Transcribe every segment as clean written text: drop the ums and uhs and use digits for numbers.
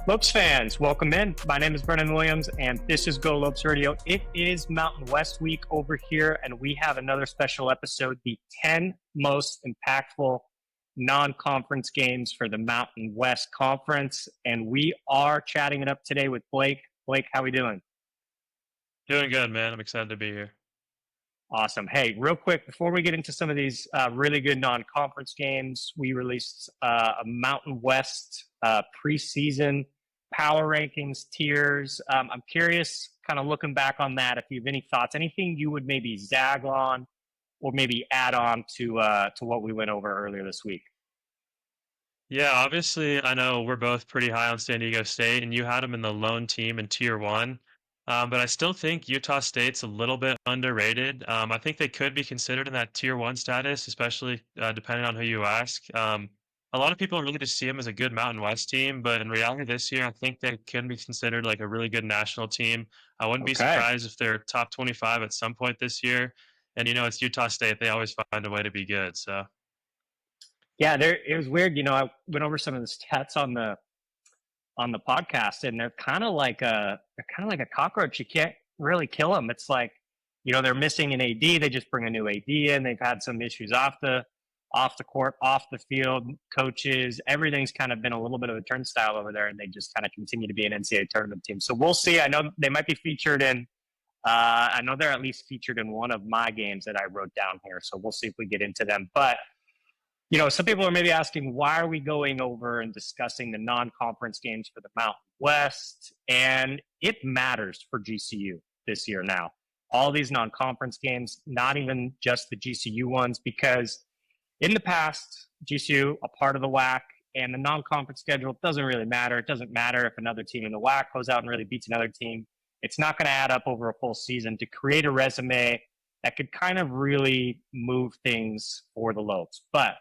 Lopes fans, welcome in. My name is Brennan Williams, and this is Go Lopes Radio. It is Mountain West Week over here, and we have another special episode, the 10 most impactful non-conference games for the Mountain West Conference, and we are chatting it up today with Blake. Blake, how we doing? Doing good, man. I'm excited to be here. Awesome. Hey, real quick, before we get into some of these really good non-conference games, we released a Mountain West preseason power rankings tiers. I'm curious, kind of looking back on that, if you have any thoughts, anything you would maybe zag on or maybe add on to what we went over earlier this week. Yeah, obviously, I know we're both pretty high on San Diego State, and you had them in the lone team in Tier 1. But I still think Utah State's a little bit underrated. I think they could be considered in that Tier 1 status, especially depending on who you ask. A lot of people really just see them as a good Mountain West team, but in reality this year, I think they can be considered like a really good national team. I wouldn't be Okay. surprised if they're top 25 at some point this year. And, it's Utah State. They always find a way to be good, so... Yeah, it was weird. I went over some of the stats on the podcast, and they're kind of like a cockroach. You can't really kill them. It's like, they're missing an AD. They just bring a new AD in. They've had some issues off the court, off the field, coaches. Everything's kind of been a little bit of a turnstile over there, and they just kind of continue to be an NCAA tournament team. So we'll see. I know they might be featured in. I know they're at least featured in one of my games that I wrote down here. So we'll see if we get into them, but. Some people are maybe asking, why are we going over and discussing the non-conference games for the Mountain West? And it matters for GCU this year now. All these non-conference games, not even just the GCU ones, because in the past, GCU, a part of the WAC, and the non-conference schedule doesn't really matter. It doesn't matter if another team in the WAC goes out and really beats another team. It's not going to add up over a full season to create a resume that could kind of really move things for the Lopes. But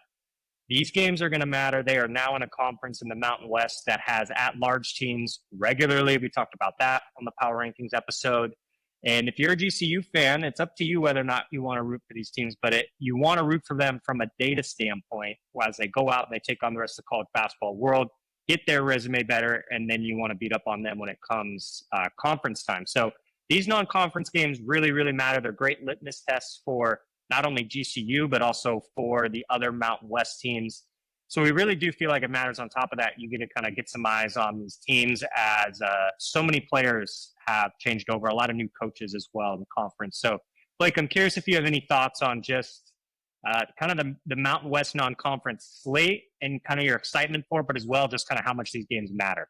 these games are going to matter. They are now in a conference in the Mountain West that has at-large teams regularly. We talked about that on the Power Rankings episode. And if you're a GCU fan, it's up to you whether or not you want to root for these teams, but you want to root for them from a data standpoint as they go out and they take on the rest of the college basketball world, get their resume better, and then you want to beat up on them when it comes conference time. So these non-conference games really, really matter. They're great litmus tests for not only GCU, but also for the other Mountain West teams. So we really do feel like it matters. On top of that, you get to kind of get some eyes on these teams as so many players have changed over, a lot of new coaches as well in the conference. So, Blake, I'm curious if you have any thoughts on just kind of the Mountain West non-conference slate and kind of your excitement for it, but as well just kind of how much these games matter.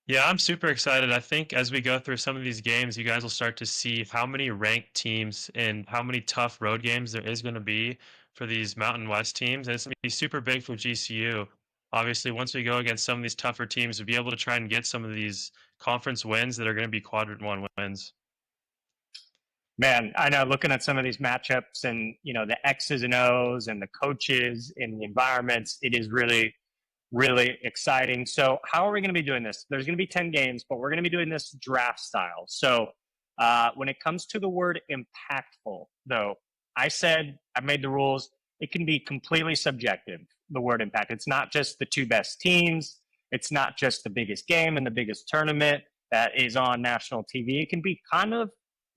Yeah, I'm super excited. I think as we go through some of these games, you guys will start to see how many ranked teams and how many tough road games there is going to be for these Mountain West teams. And it's going to be super big for GCU. Obviously, once we go against some of these tougher teams, we'll be able to try and get some of these conference wins that are going to be quadrant one wins. Man, I know looking at some of these matchups and, the X's and O's and the coaches and the environments, it is really exciting. So how are we going to be doing this? There's going to be 10 games, but we're going to be doing this draft style. So when it comes to the word impactful, though, I made the rules. It can be completely subjective, the word impact. It's not just the two best teams. It's not just the biggest game and the biggest tournament that is on national TV. It can be kind of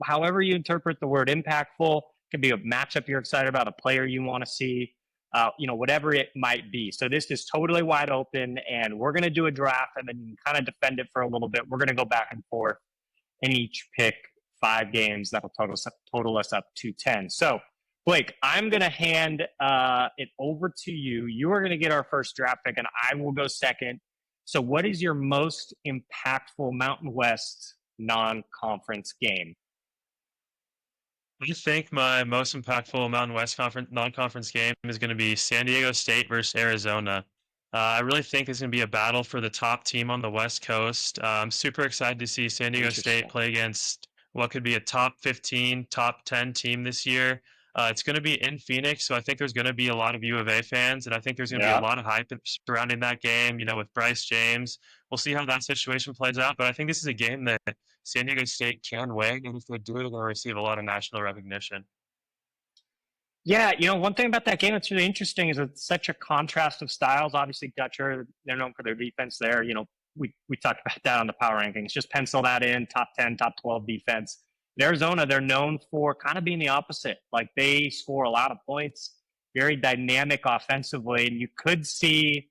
however you interpret the word impactful. It can be a matchup you're excited about, a player you want to see. Whatever it might be. So this is totally wide open, and we're going to do a draft and then kind of defend it for a little bit. We're going to go back and forth and each pick 5 games that will total us up to 10. So, Blake, I'm going to hand it over to you. You are going to get our first draft pick, and I will go second. So what is your most impactful Mountain West non-conference game? I think my most impactful Mountain West non-conference game is going to be San Diego State versus Arizona. I really think it's going to be a battle for the top team on the West Coast. I'm super excited to see San Diego State play against what could be a top 15, top 10 team this year. It's going to be in Phoenix, so I think there's going to be a lot of U of A fans, and I think there's going to be a lot of hype surrounding that game, with Bryce James. We'll see how that situation plays out, but I think this is a game that San Diego State can win, and if they do, they're going to receive a lot of national recognition. Yeah, one thing about that game that's really interesting is it's such a contrast of styles. Obviously, Dutcher, they're known for their defense there. We talked about that on the power rankings. Just pencil that in, top 10, top 12 defense. In Arizona, they're known for kind of being the opposite. Like they score a lot of points, very dynamic offensively, and you could see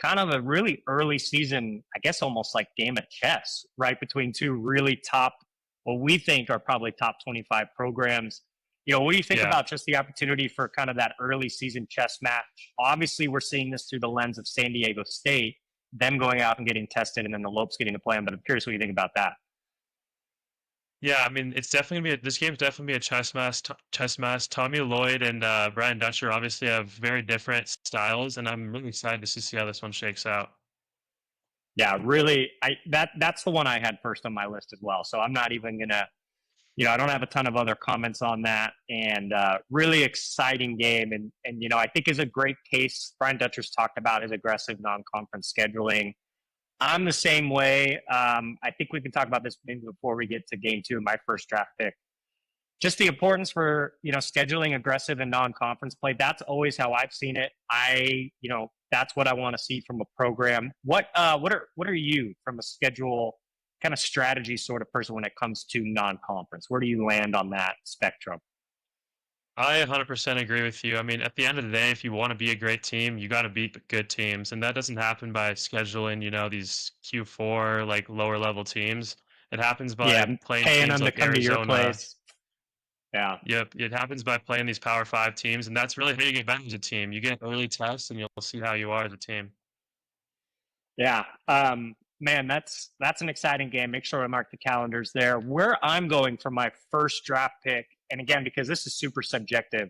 kind of a really early season, I guess almost like game of chess, right between two really top, what we think are probably top 25 programs. What do you think Yeah. about just the opportunity for kind of that early season chess match? Obviously, we're seeing this through the lens of San Diego State, them going out and getting tested, and then the Lopes getting to play them. But I'm curious what you think about that. Yeah, I mean, it's definitely gonna be this game's definitely be a chess match. Chess match. Tommy Lloyd and Brian Dutcher obviously have very different styles, and I'm really excited to see how this one shakes out. Yeah, really, that's the one I had first on my list as well. So I'm not even gonna, I don't have a ton of other comments on that. And really exciting game, and I think is a great case. Brian Dutcher's talked about his aggressive non-conference scheduling. I'm the same way. I think we can talk about this maybe before we get to game two, my first draft pick. Just the importance for scheduling aggressive and non-conference play. That's always how I've seen it. That's what I want to see from a program. What are you from a schedule kind of strategy sort of person when it comes to non-conference? Where do you land on that spectrum? I 100% agree with you. I mean, at the end of the day, if you want to be a great team, you got to beat good teams, and that doesn't happen by scheduling, these Q4 like lower level teams. It happens Yeah, by playing paying teams them to like come to your Arizona. place. Yeah. Yep, it happens by playing these Power Five teams, and that's really how you get better as a team. You get early tests, and you'll see how you are as a team. Yeah. Man, that's an exciting game. Make sure to mark the calendars there. Where I'm going for my first draft pick, and again, because this is super subjective,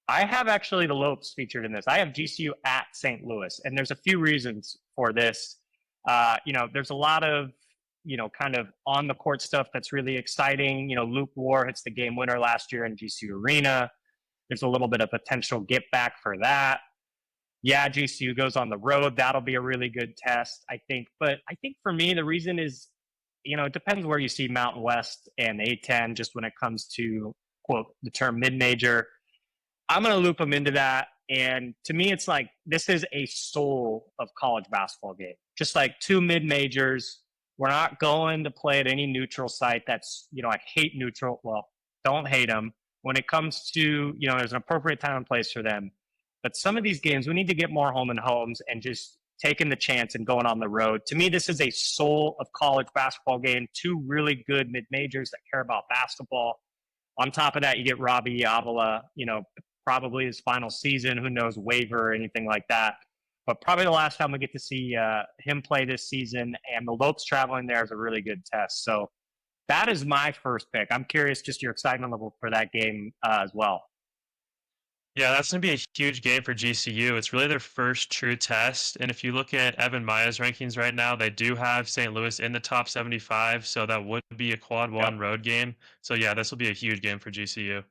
I have actually the Lopes featured in this. I have GCU at St. Louis, and there's a few reasons for this. There's a lot of kind of on the court stuff that's really exciting. Luke War hits the game winner last year in GCU Arena. There's a little bit of potential get back for that. Yeah, GCU goes on the road. That'll be a really good test, I think. But I think for me, the reason is, it depends where you see Mountain West and A10 just when it comes to, quote, the term mid major. I'm going to loop them into that. And to me, it's like this is a soul of college basketball game. Just like two mid majors. We're not going to play at any neutral site that's, I hate neutral. Well, don't hate them. When it comes to, there's an appropriate time and place for them. But some of these games, we need to get more home and homes and just taking the chance and going on the road. To me, this is a soul of college basketball game. Two really good mid majors that care about basketball. On top of that, you get Robbie Avila, probably his final season. Who knows, waiver or anything like that. But probably the last time we get to see him play this season. And the Lopes traveling there is a really good test. So that is my first pick. I'm curious just your excitement level for that game as well. Yeah, that's going to be a huge game for GCU. It's really their first true test. And if you look at Evan Maya's rankings right now, they do have St. Louis in the top 75. So that would be a quad Yep. one road game. So yeah, this will be a huge game for GCU.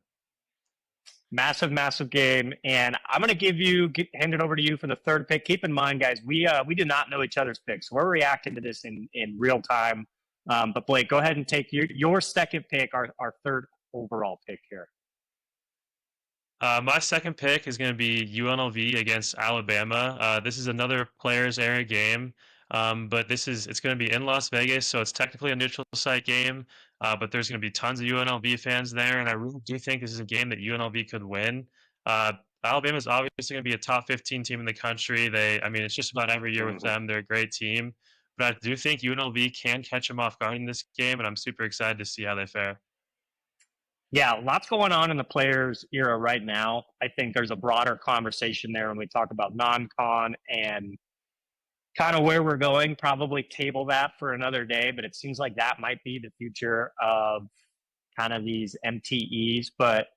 Massive, massive game. And I'm going to hand it over to you for the third pick. Keep in mind, guys, we did not know each other's picks. So we're reacting to this in real time. But Blake, go ahead and take your second pick, our third overall pick here. My second pick is going to be UNLV against Alabama. This is another players area game, but it's going to be in Las Vegas, so it's technically a neutral site game. But there's going to be tons of UNLV fans there, and I really do think this is a game that UNLV could win. Alabama is obviously going to be a top 15 team in the country. It's just about every year with them. They're a great team, but I do think UNLV can catch them off guard in this game, and I'm super excited to see how they fare. Yeah, lots going on in the players era right now. I think there's a broader conversation there when we talk about non-con and kind of where we're going. Probably table that for another day, but it seems like that might be the future of kind of these MTEs. But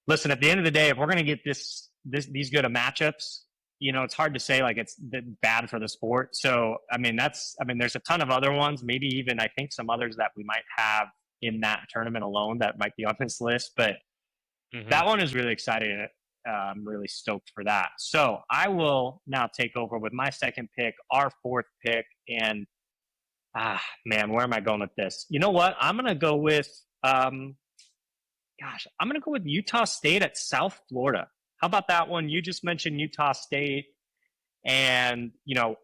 listen, at the end of the day, if we're going to get these good of matchups, it's hard to say like it's bad for the sport. So, there's a ton of other ones, maybe even I think some others that we might have in that tournament alone that might be on this list, but that one is really exciting. I'm really stoked for that. So I will now take over with my second pick, our fourth pick, and man, where am I going with this? You know what? I'm going to go with gosh, I'm going to go with Utah State at South Florida. How about that one? You just mentioned Utah State. And,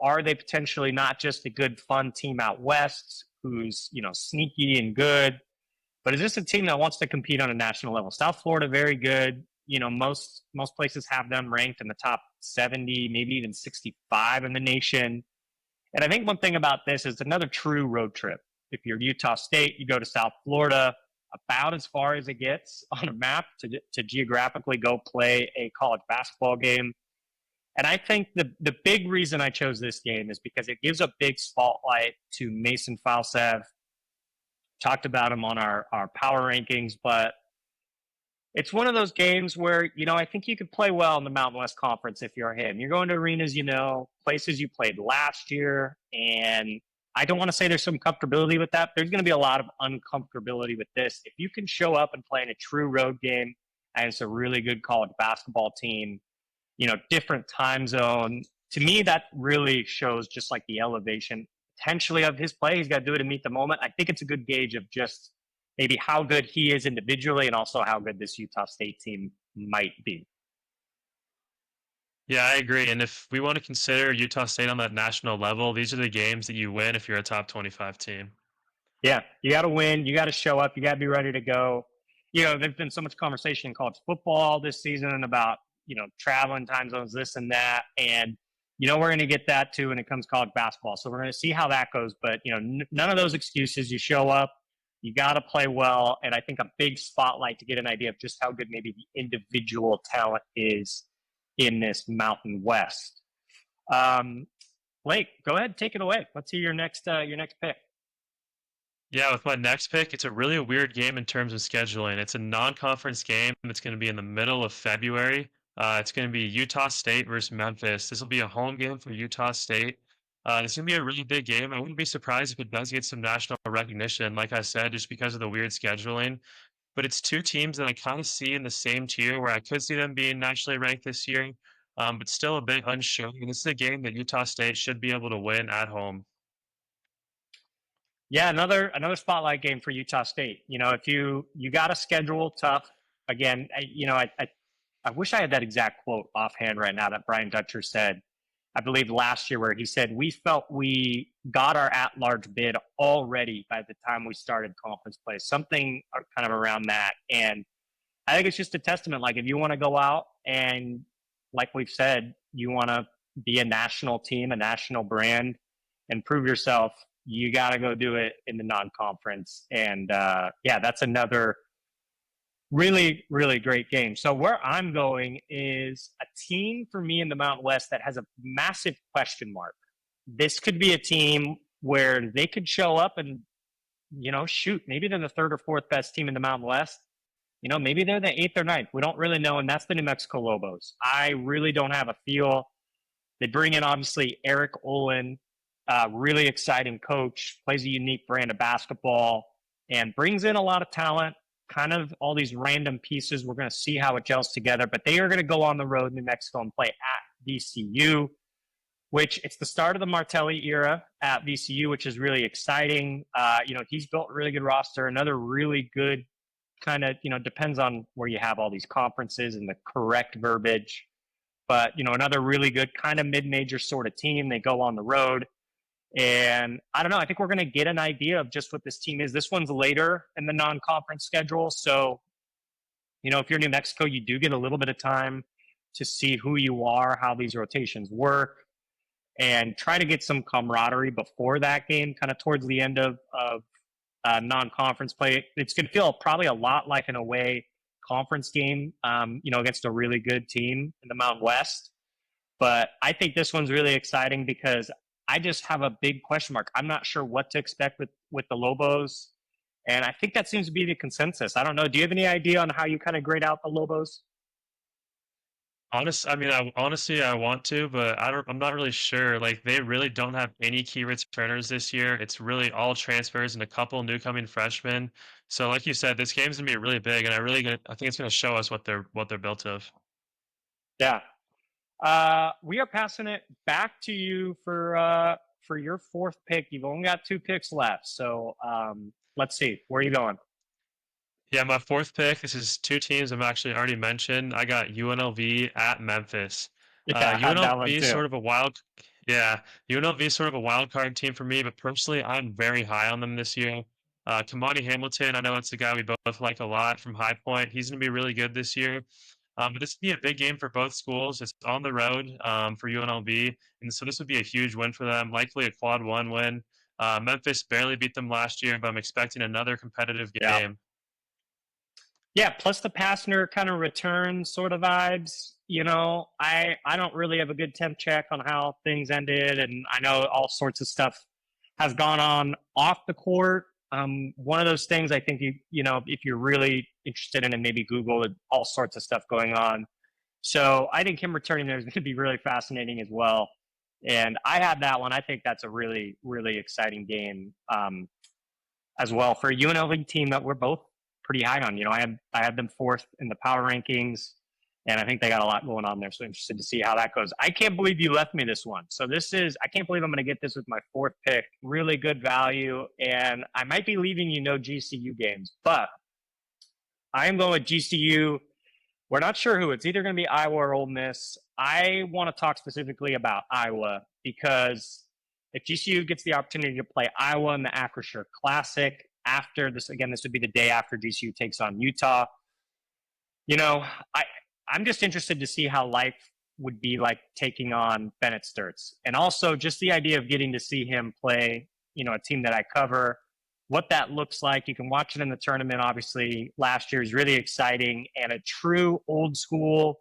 are they potentially not just a good, fun team out west who's, sneaky and good, but is this a team that wants to compete on a national level? South Florida, very good. Most places have them ranked in the top 70, maybe even 65 in the nation. And I think one thing about this is another true road trip. If you're Utah State, you go to South Florida, about as far as it gets on a map to geographically go play a college basketball game. And I think the big reason I chose this game is because it gives a big spotlight to Mason Falsev. Talked about him on our power rankings, but it's one of those games where, I think you could play well in the Mountain West Conference if you're him. You're going to arenas, places you played last year. And I don't want to say there's some comfortability with that. There's going to be a lot of uncomfortability with this. If you can show up and play in a true road game, and it's a really good college basketball team, different time zone. To me, that really shows just like the elevation potentially of his play. He's got to do it to meet the moment. I think it's a good gauge of just maybe how good he is individually and also how good this Utah State team might be. Yeah, I agree. And if we want to consider Utah State on that national level, these are the games that you win if you're a top 25 team. Yeah, you got to win. You got to show up. You got to be ready to go. There's been so much conversation in college football this season about traveling time zones, this and that. And, we're going to get that too when it comes to college basketball. So we're going to see how that goes. But, none of those excuses. You show up, you got to play well. And I think a big spotlight to get an idea of just how good maybe the individual talent is in this Mountain West. Blake, go ahead, take it away. Let's hear your next pick. Yeah, with my next pick, it's a really weird game in terms of scheduling. It's a non-conference game. It's going to be in the middle of February. It's going to be Utah State versus Memphis. This will be a home game for Utah State. It's going to be a really big game. I wouldn't be surprised if it does get some national recognition, like I said, just because of the weird scheduling. But it's two teams that I kind of see in the same tier where I could see them being nationally ranked this year, but still a bit unsure. And this is a game that Utah State should be able to win at home. Yeah, another spotlight game for Utah State. If you got a schedule tough again, I wish I had that exact quote offhand right now that Brian Dutcher said, I believe last year, where he said, we felt we got our at-large bid already by the time we started conference play, something kind of around that. And I think it's just a testament. Like, if you want to go out and, like we've said, you want to be a national team, a national brand, and prove yourself, you got to go do it in the non-conference. And that's another really, really great game. So where I'm going is a team for me in the Mountain West that has a massive question mark. This could be a team where they could show up and, shoot, maybe they're the third or fourth best team in the Mountain West. Maybe they're the eighth or ninth. We don't really know. And that's the New Mexico Lobos. I really don't have a feel. They bring in, obviously, Eric Olin, really exciting coach, plays a unique brand of basketball, and brings in a lot of talent, kind of all these random pieces. We're going to see how it gels together, but they are going to go on the road in New Mexico and play at VCU, which it's the start of the Martelli era at VCU, which is really exciting. He's built a really good roster, another really good kind of, depends on where you have all these conferences and the correct verbiage. But, another really good kind of mid-major sort of team. They go on the road. And I don't know, I think we're going to get an idea of just what this team is. This one's later in the non-conference schedule. So, if you're New Mexico, you do get a little bit of time to see who you are, how these rotations work, and try to get some camaraderie before that game, kind of towards the end of non-conference play. It's going to feel probably a lot like an away conference game, against a really good team in the Mountain West. But I think this one's really exciting because I just have a big question mark. I'm not sure what to expect with the Lobos. And I think that seems to be the consensus. I don't know. Do you have any idea on how you kind of grade out the Lobos? Honestly, I want to, but I'm not really sure. Like, they really don't have any key returners this year. It's really all transfers and a couple new coming freshmen. So, like you said, this game's gonna be really big, and I think it's gonna show us what they're built of. Yeah. We are passing it back to you for your fourth pick. You've only got two picks left. So let's see. Where are you going? Yeah, my fourth pick. This is two teams I've actually already mentioned. I got UNLV at Memphis. Yeah, I had that UNLV one is too. sort of a wild, yeah. UNLV is sort of a wild card team for me, but personally, I'm very high on them this year. Kamani Hamilton, I know it's a guy we both like a lot from High Point. He's going to be really good this year. But this would be a big game for both schools. It's on the road for UNLV, and so this would be a huge win for them. Likely a quad one win. Memphis barely beat them last year, but I'm expecting another competitive Yeah. game. Yeah, plus the Pastner kind of return sort of vibes. I don't really have a good temp check on how things ended, and I know all sorts of stuff has gone on off the court. One of those things I think if you're really interested in it, maybe Google it, all sorts of stuff going on. So I think him returning there is going to be really fascinating as well. And I had that one. I think that's a really, really exciting game. As well for a UNLV team that we're both pretty high on. I had them fourth in the power rankings, and I think they got a lot going on there. So interested to see how that goes. I can't believe you left me this one. So I can't believe I'm going to get this with my fourth pick. Really good value, and I might be leaving you no GCU games, but I am going with GCU. We're not sure who. It's either going to be Iowa or Ole Miss. I want to talk specifically about Iowa because if GCU gets the opportunity to play Iowa in the Acrisure Classic after this, again, this would be the day after GCU takes on Utah. You know, I I'm just interested to see how life would be like taking on Bennett Sturts, and also just the idea of getting to see him play. A team that I cover, what that looks like. You can watch it in the tournament. Obviously, last year is really exciting, and a true old school,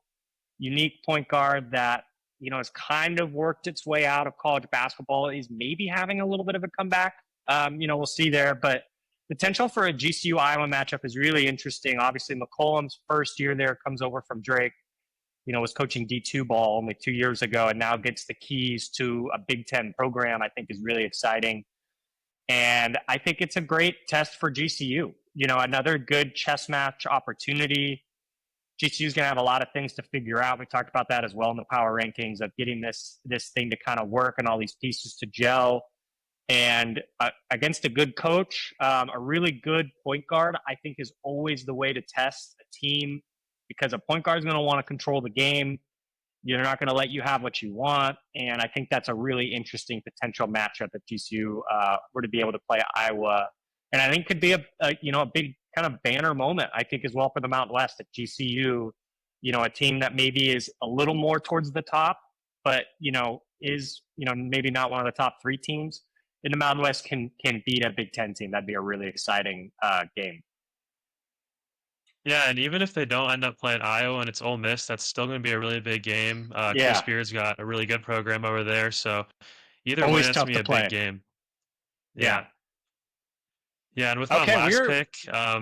unique point guard that has kind of worked its way out of college basketball. He's maybe having a little bit of a comeback. We'll see there, but potential for a GCU Iowa matchup is really interesting. Obviously, McCollum's first year there comes over from Drake. Was coaching D2 ball only 2 years ago, and now gets the keys to a Big Ten program. I think is really exciting. And I think it's a great test for GCU. Another good chess match opportunity. GCU is going to have a lot of things to figure out. We talked about that as well in the power rankings of getting this thing to kind of work and all these pieces to gel. And against a good coach, a really good point guard, I think is always the way to test a team because a point guard is going to want to control the game. They're not going to let you have what you want, and I think that's a really interesting potential matchup if GCU were to be able to play Iowa, and I think could be a big kind of banner moment. I think as well for the Mountain West at GCU, a team that maybe is a little more towards the top, but is maybe not one of the top three teams in the Mountain West can beat a Big Ten team. That'd be a really exciting game. Yeah, and even if they don't end up playing Iowa and it's Ole Miss, that's still going to be a really big game. Chris Yeah, Beard's got a really good program over there, so either way, always that's tough going to to be a big play. game. Yeah. Yeah, yeah, and with my Okay, last pick,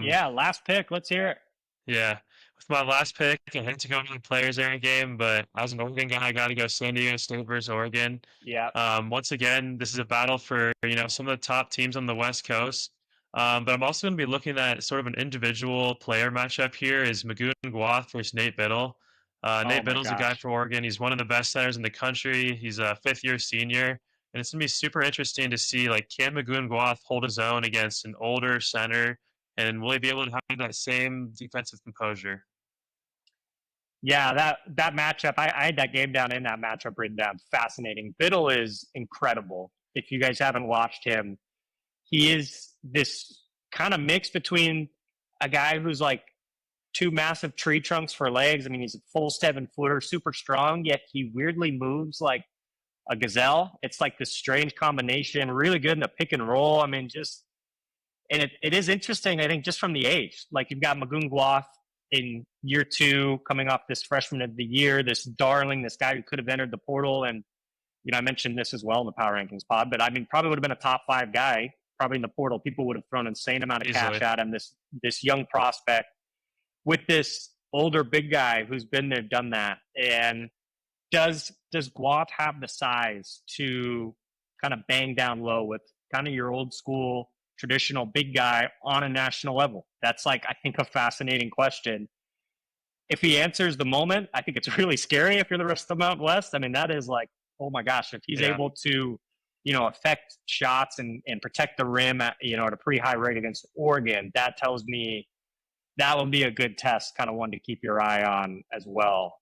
yeah, last pick. Let's hear it. yeah, with my last pick, I hate to go into the players area game, but as an Oregon guy, I got to go San Diego State versus Oregon. Yeah. Once again, this is a battle for some of the top teams on the West Coast. But I'm also going to be looking at sort of an individual player matchup here. Is Magoon Guath versus Nate Biddle. Oh Nate my Biddle's a guy gosh. for Oregon. He's one of the best centers in the country. He's a fifth-year senior. And it's going to be super interesting to see, like, can Magoon Guath hold his own against an older center? And will he be able to have that same defensive composure? Yeah, that matchup. I had that game down in that matchup written down. Fascinating. Biddle is incredible. If you guys haven't watched him, he is this kind of mix between a guy who's like two massive tree trunks for legs. I mean, he's a full 7-footer, super strong, yet he weirdly moves like a gazelle. It's like this strange combination. Really good in the pick and roll. I mean, just and it is interesting. I think just from the age, like you've got Magoon Guath in year two, coming off this freshman of the year, this darling, this guy who could have entered the portal. And I mentioned this as well in the power rankings pod, but I mean, probably would have been a top 5 guy, probably in the portal. People would have thrown an insane amount of cash Easily. at him. This young prospect with this older big guy who's been there, done that. And does Guat have the size to kind of bang down low with kind of your old school traditional big guy on a national level? That's like, I think, a fascinating question. If he answers the moment, I think it's really scary if you're the rest of the Mountain West. I mean, that is like, oh my gosh, if he's Yeah. able to, affect shots and protect the rim at a pretty high rate against Oregon, that tells me that will be a good test, kind of one to keep your eye on as well.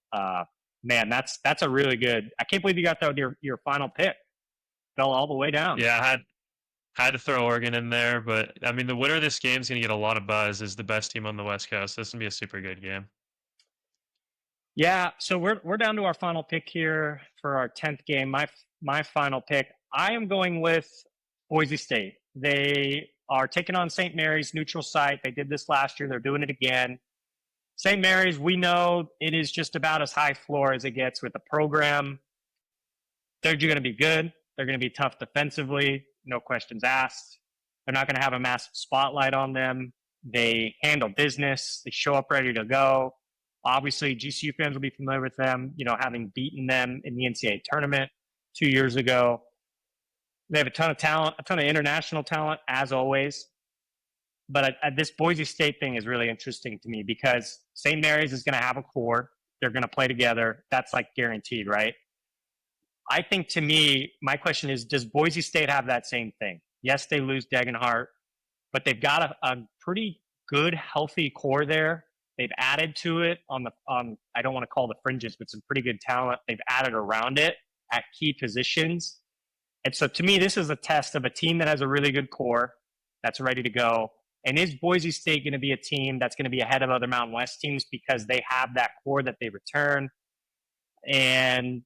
Man, that's a really good. I can't believe you got that with your final pick. Fell all the way down. Yeah, I had to throw Oregon in there, but I mean, the winner of this game is going to get a lot of buzz as the best team on the West Coast. This is going to be a super good game. Yeah, so we're down to our final pick here for our 10th game. My final pick, I am going with Boise State. They are taking on St. Mary's, neutral site. They did this last year. They're doing it again. St. Mary's, we know it is just about as high floor as it gets with the program. They're going to be good. They're going to be tough defensively, no questions asked. They're not going to have a massive spotlight on them. They handle business. They show up ready to go. Obviously, GCU fans will be familiar with them, having beaten them in the NCAA tournament 2 years ago. They have a ton of talent, a ton of international talent, as always. But this Boise State thing is really interesting to me because St. Mary's is going to have a core. They're going to play together. That's like guaranteed, right? I think, to me, my question is, does Boise State have that same thing? Yes, they lose Degenhart, but they've got a pretty good, healthy core there. They've added to it on I don't want to call the fringes, but some pretty good talent. They've added around it at key positions. And so to me, this is a test of a team that has a really good core that's ready to go. And is Boise State going to be a team that's going to be ahead of other Mountain West teams because they have that core that they return? And,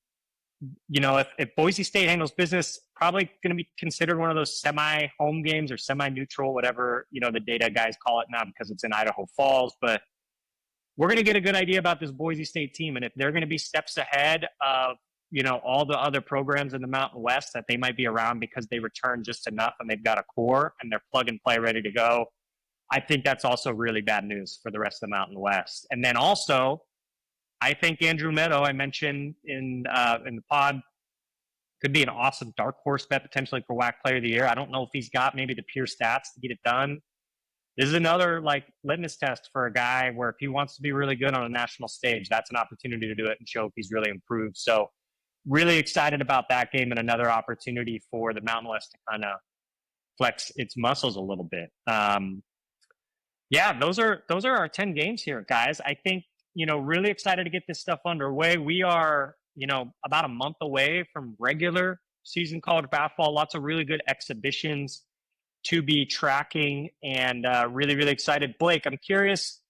if Boise State handles business, probably going to be considered one of those semi-home games or semi-neutral, whatever, the data guys call it now because it's in Idaho Falls. But we're going to get a good idea about this Boise State team. And if they're going to be steps ahead of, all the other programs in the Mountain West that they might be around because they return just enough and they've got a core and they're plug and play ready to go, I think that's also really bad news for the rest of the Mountain West. And then also, I think Andrew Meadow, I mentioned in the pod, could be an awesome dark horse bet potentially for WAC Player of the Year. I don't know if he's got maybe the pure stats to get it done. This is another litmus test for a guy where if he wants to be really good on a national stage, that's an opportunity to do it and show if he's really improved. So really excited about that game and another opportunity for the Mountain West to kind of flex its muscles a little bit. Yeah, those are our 10 games here, guys. I think, really excited to get this stuff underway. We are, about a month away from regular season college basketball. Lots of really good exhibitions to be tracking and really, really excited. Blake, I'm curious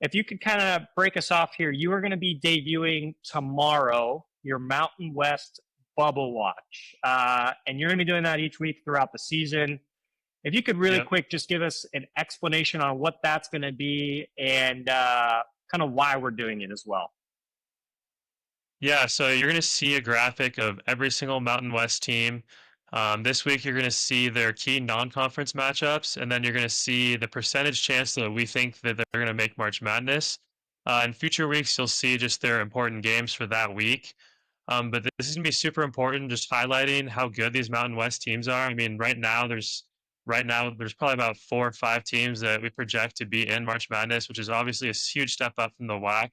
if you could kind of break us off here. You are going to be debuting tomorrow your Mountain West Bubble Watch, and you're going to be doing that each week throughout the season. If you could really quick just give us an explanation on what that's going to be and kind of why we're doing it as well. Yeah, so you're going to see a graphic of every single Mountain West team. This week, you're going to see their key non-conference matchups, and then you're going to see the percentage chance that we think that they're going to make March Madness. In future weeks, you'll see just their important games for that week. But this is going to be super important, just highlighting how good these Mountain West teams are. I mean, right now, there's probably about 4 or 5 teams that we project to be in March Madness, which is obviously a huge step up from the WAC.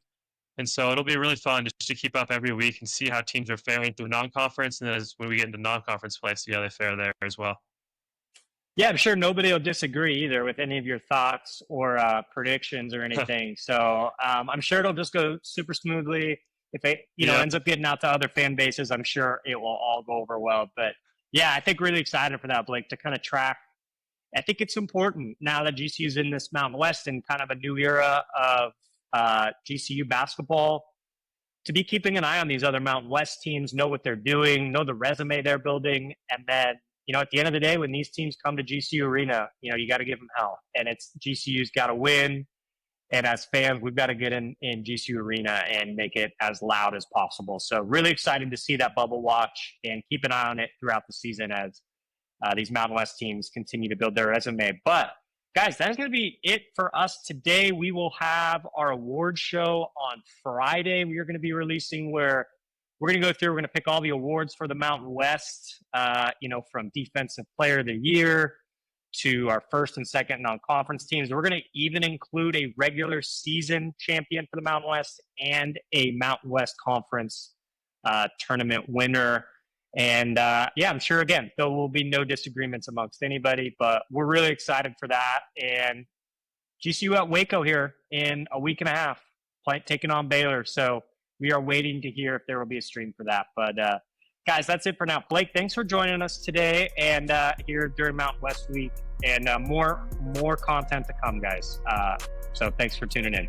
And so it'll be really fun just to keep up every week and see how teams are faring through non-conference, and then when we get into non-conference play, see how they fare there as well. Yeah, I'm sure nobody will disagree either with any of your thoughts or predictions or anything. So I'm sure it'll just go super smoothly. If it ends up getting out to other fan bases, I'm sure it will all go over well. But yeah, I think really excited for that, Blake, to kind of track. I think it's important now that GCU's in this Mountain West and kind of a new era of GCU basketball to be keeping an eye on these other Mountain West teams, know what they're doing, know the resume they're building. And then, at the end of the day, when these teams come to GCU Arena, you got to give them hell. And it's GCU's got to win. And as fans, we've got to get in GCU Arena and make it as loud as possible. So really excited to see that bubble watch and keep an eye on it throughout the season as these Mountain West teams continue to build their resume. But guys, that's going to be it for us today. We will have our award show on Friday. We are going to be releasing where we're going to go through. We're going to pick all the awards for the Mountain West, from Defensive Player of the Year to our first and second non-conference teams. We're going to even include a regular season champion for the Mountain West and a Mountain West Conference tournament winner. And I'm sure, again, there will be no disagreements amongst anybody, but we're really excited for that. And GCU at Waco here in a week and a half, taking on Baylor. So we are waiting to hear if there will be a stream for that. But guys, that's it for now. Blake, thanks for joining us today and here during Mountain West Week, and more content to come, guys. So thanks for tuning in.